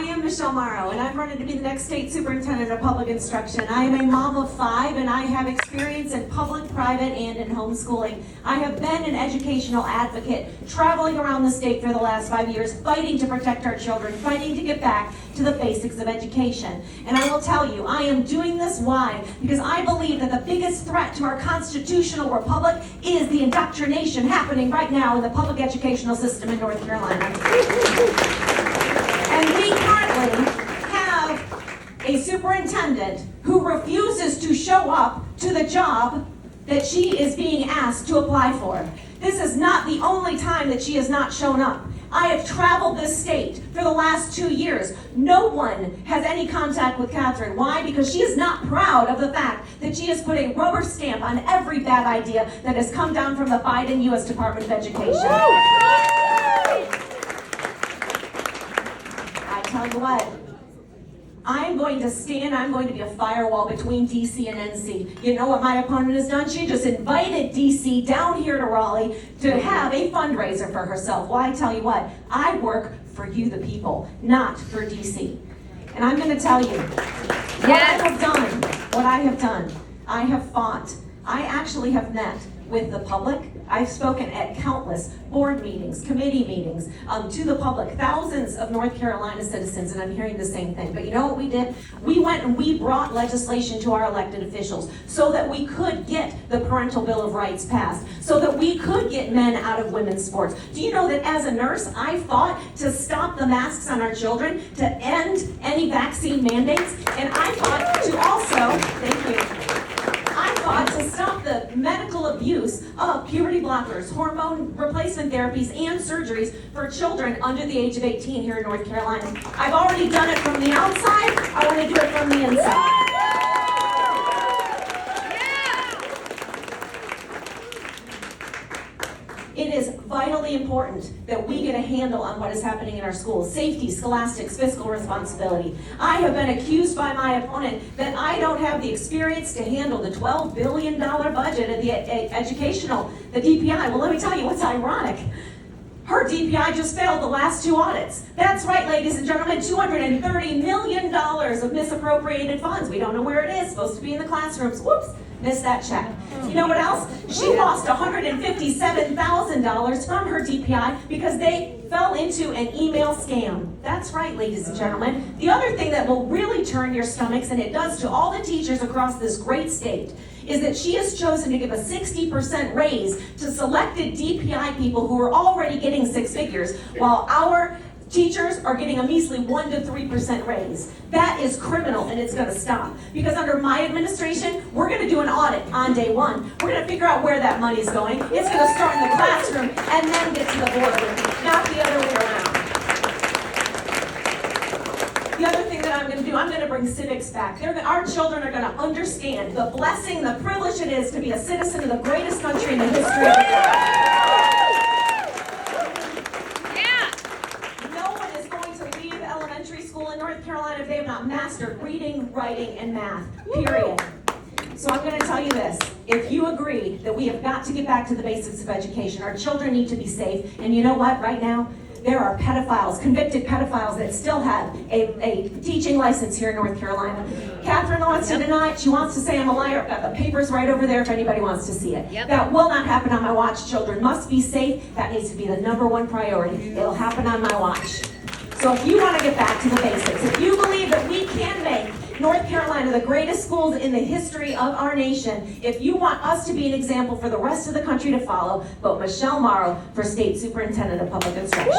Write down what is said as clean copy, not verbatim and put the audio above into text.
I am Michele Morrow, and I'm running to be the next state superintendent of public instruction. I am a mom of 5, and I have experience in public, private, and in homeschooling. I have been an educational advocate, traveling around the state for the last 5 years, fighting to protect our children, fighting to get back to the basics of education. And I will tell you, I am doing this, why? Because I believe that the biggest threat to our constitutional republic is the indoctrination happening right now in the public educational system in North Carolina. And we currently have a superintendent who refuses to show up to the job that she is being asked to apply for. This is not the only time that she has not shown up. I have traveled this state for the last 2 years. No one has any contact with Catherine. Why? Because she is not proud of the fact that she has put a rubber stamp on every bad idea that has come down from the Biden U.S. Department of Education. I tell you what, I'm going to stand, I'm going to be a firewall between DC and NC. You know what my opponent has done? She just invited DC down here to Raleigh to have a fundraiser for herself. Well, I tell you what, I work for you, the people, not for DC. And I'm going to tell you, what I have done, I have fought. I actually have met with the public. I've spoken at countless board meetings, committee meetings, to the public, thousands of North Carolina citizens, and I'm hearing the same thing. But you know what we did? We went and we brought legislation to our elected officials so that we could get the Parental Bill of Rights passed, so that we could get men out of women's sports. Do you know that as a nurse, I fought to stop the masks on our children, to end any vaccine mandates, and I fought to also, to stop the medical abuse of puberty blockers, hormone replacement therapies, and surgeries for children under the age of 18 here in North Carolina. I've already done it from the outside. I want to do it from the inside. It is vitally important that we get a handle on what is happening in our schools. Safety, scholastics, fiscal responsibility. I have been accused by my opponent that I don't have the experience to handle the $12 billion budget of the the DPI. Well, let me tell you what's ironic. Her DPI just failed the last 2 audits. That's right, ladies and gentlemen, $230 million of misappropriated funds. We don't know where it is. Supposed to be in the classrooms. Whoops. Missed that check. You know what else? She lost $157,000 from her DPI because they fell into an email scam. That's right, ladies and gentlemen. The other thing that will really turn your stomachs, and it does to all the teachers across this great state, is that she has chosen to give a 60% raise to selected DPI people who are already getting 6 figures, while our teachers are getting a measly 1 to 3% raise. That is criminal, and it's going to stop. Because under my administration, we're going to do an audit on day 1. We're going to figure out where that money is going. It's going to start in the classroom and then get to the boardroom, not the other way around. The other thing that I'm going to do, I'm going to bring civics back. Our children are going to understand the blessing, the privilege it is to be a citizen of the greatest country in the history of the world. In North Carolina, if they have not mastered reading, writing, and math, period. So I'm going to tell you this. If you agree that we have got to get back to the basics of education, our children need to be safe, and you know what? Right now, there are pedophiles, convicted pedophiles that still have a teaching license here in North Carolina. Catherine wants to deny it. She wants to say I'm a liar. I've got the papers right over there if anybody wants to see it. That will not happen on my watch. Children must be safe. That needs to be the #1 priority. It'll happen on my watch. So if you want to get back to the basics, if you believe that we can make North Carolina the greatest schools in the history of our nation, if you want us to be an example for the rest of the country to follow, vote Michele Morrow for State Superintendent of Public Instruction.